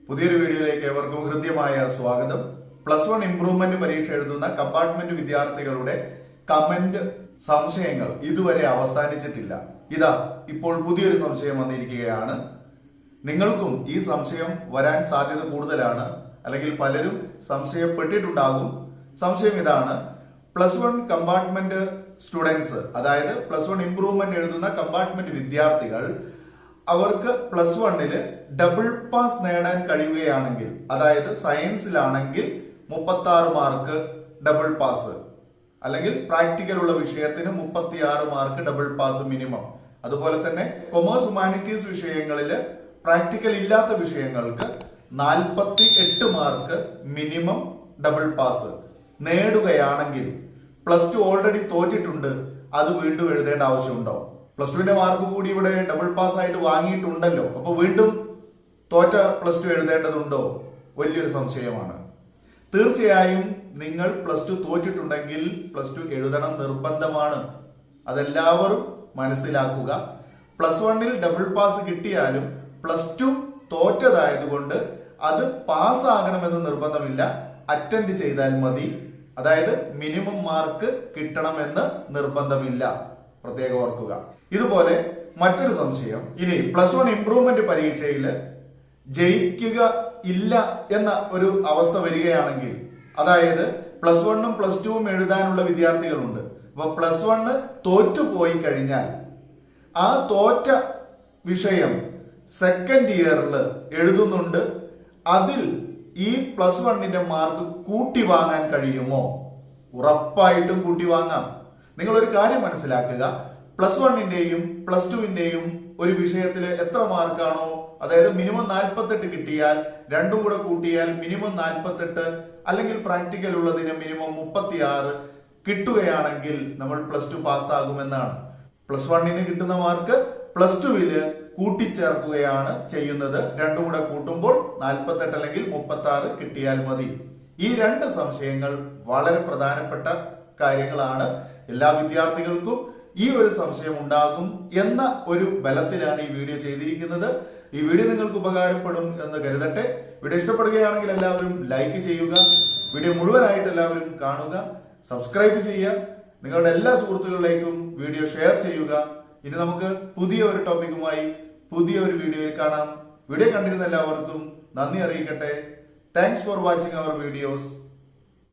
പുതിയൊരു വീഡിയോയിലേക്ക് ഏവർക്കും ഹൃദ്യമായ സ്വാഗതം. +1 ഇംപ്രൂവ്മെന്റ് പരീക്ഷ എഴുതുന്ന കമ്പാർട്ട്മെന്റ് വിദ്യാർത്ഥികളുടെ കമന്റ് സംശയങ്ങൾ ഇതുവരെ അവസാനിച്ചിട്ടില്ല. ഇതാ ഇപ്പോൾ പുതിയൊരു സംശയം വന്നിരിക്കുകയാണ്. നിങ്ങൾക്കും ഈ സംശയം വരാൻ സാധ്യത കൂടുതലാണ്, അല്ലെങ്കിൽ പലരും സംശയപ്പെട്ടിട്ടുണ്ടാകും. സംശയം ഇതാണ്: +1 കമ്പാർട്ട്മെന്റ് സ്റ്റുഡൻസ്, അതായത് +1 ഇംപ്രൂവ്മെന്റ് എഴുതുന്ന കമ്പാർട്ട്മെന്റ് വിദ്യാർത്ഥികൾ അവർക്ക് +1 ഡബിൾ പാസ് നേടാൻ കഴിയുകയാണെങ്കിൽ, അതായത് സയൻസിലാണെങ്കിൽ 36 മാർക്ക് ഡബിൾ പാസ്, അല്ലെങ്കിൽ പ്രാക്ടിക്കൽ ഉള്ള വിഷയത്തിന് 36 മാർക്ക് ഡബിൾ പാസ് മിനിമം. അതുപോലെ തന്നെ കൊമേഴ്സ് ഹ്യൂമാനിറ്റീസ് വിഷയങ്ങളിൽ പ്രാക്ടിക്കൽ ഇല്ലാത്ത വിഷയങ്ങൾക്ക് 48 മാർക്ക് മിനിമം ഡബിൾ പാസ് നേടുകയാണെങ്കിൽ, +2 ഓൾറെഡി തോറ്റിട്ടുണ്ട്, അത് വീണ്ടും എഴുതേണ്ട ആവശ്യമുണ്ടോ? +2 മാർക്ക് കൂടി ഇവിടെ ഡബിൾ പാസ് ആയിട്ട് വാങ്ങിയിട്ടുണ്ടല്ലോ, അപ്പൊ വീണ്ടും തോറ്റ +2 എഴുതേണ്ടതുണ്ടോ? വലിയൊരു സംശയമാണ്. തീർച്ചയായും നിങ്ങൾ +2 തോറ്റിട്ടുണ്ടെങ്കിൽ +2 എഴുതണം, നിർബന്ധമാണ്. അതെല്ലാവരും മനസ്സിലാക്കുക. +1 ഡബിൾ പാസ് കിട്ടിയാലും +2 തോറ്റതായതുകൊണ്ട് അത് പാസ്സാകണമെന്ന് നിർബന്ധമില്ല, അറ്റൻഡ് ചെയ്താൽ മതി. അതായത് മിനിമം മാർക്ക് കിട്ടണമെന്ന് നിർബന്ധമില്ല, പ്രത്യേകം ഓർക്കുക. ഇതുപോലെ മറ്റൊരു സംശയം, ഇനി +1 ഇംപ്രൂവ്മെന്റ് പരീക്ഷയിൽ ജയിക്കുക ഇല്ല എന്ന ഒരു അവസ്ഥ വരികയാണെങ്കിൽ, അതായത് +1ഉം +2ഉം എഴുതാനുള്ള വിദ്യാർത്ഥികളുണ്ട്. അപ്പൊ +1 തോറ്റുപോയി കഴിഞ്ഞാൽ ആ തോറ്റ വിഷയം സെക്കൻഡ് ഇയറിൽ എഴുതുന്നുണ്ട്, അതിൽ ഈ +1ന്റെ മാർക്ക് കൂട്ടി വാങ്ങാൻ കഴിയുമോ? ഉറപ്പായിട്ടും കൂട്ടി വാങ്ങാം. നിങ്ങൾ ഒരു കാര്യം മനസ്സിലാക്കുക, +1ന്റെയും +2ന്റെയും ഒരു വിഷയത്തിൽ എത്ര മാർക്കാണോ, അതായത് മിനിമം 48 കിട്ടിയാൽ രണ്ടും കൂടെ കൂട്ടിയാൽ മിനിമം 48, അല്ലെങ്കിൽ പ്രാക്ടിക്കൽ ഉള്ളതിന് മിനിമം 36 കിട്ടുകയാണെങ്കിൽ നമ്മൾ +2 പാസ്സാകുമെന്നാണ്. +1ന് കിട്ടുന്ന മാർക്ക് +2ല് കൂട്ടിച്ചേർക്കുകയാണ് ചെയ്യുന്നത്. രണ്ടും കൂടെ കൂട്ടുമ്പോൾ 48 അല്ലെങ്കിൽ 36 കിട്ടിയാൽ മതി. ഈ രണ്ട് സംശയങ്ങൾ വളരെ പ്രധാനപ്പെട്ട കാര്യങ്ങളാണ്. എല്ലാ വിദ്യാർത്ഥികൾക്കും ഈ ഒരു സംശയം ഉണ്ടാകും എന്ന ഒരു ബലത്തിലാണ് ഈ വീഡിയോ ചെയ്തിരിക്കുന്നത്. ഈ വീഡിയോ നിങ്ങൾക്ക് ഉപകാരപ്പെടും എന്ന് കരുതട്ടെ. വീഡിയോ ഇഷ്ടപ്പെടുകയാണെങ്കിൽ എല്ലാവരും ലൈക്ക് ചെയ്യുക, വീഡിയോ മുഴുവനായിട്ട് എല്ലാവരും കാണുക, സബ്സ്ക്രൈബ് ചെയ്യുക, നിങ്ങളുടെ എല്ലാ സുഹൃത്തുക്കളിലേക്കും വീഡിയോ ഷെയർ ചെയ്യുക. ഇനി നമുക്ക് പുതിയ ഒരു ടോപ്പിക്കുമായി പുതിയ ഒരു വീഡിയോയിൽ കാണാം. വീഡിയോ കണ്ടിരുന്ന എല്ലാവർക്കും നന്ദി അറിയിക്കട്ടെ. Thanks for watching our videos.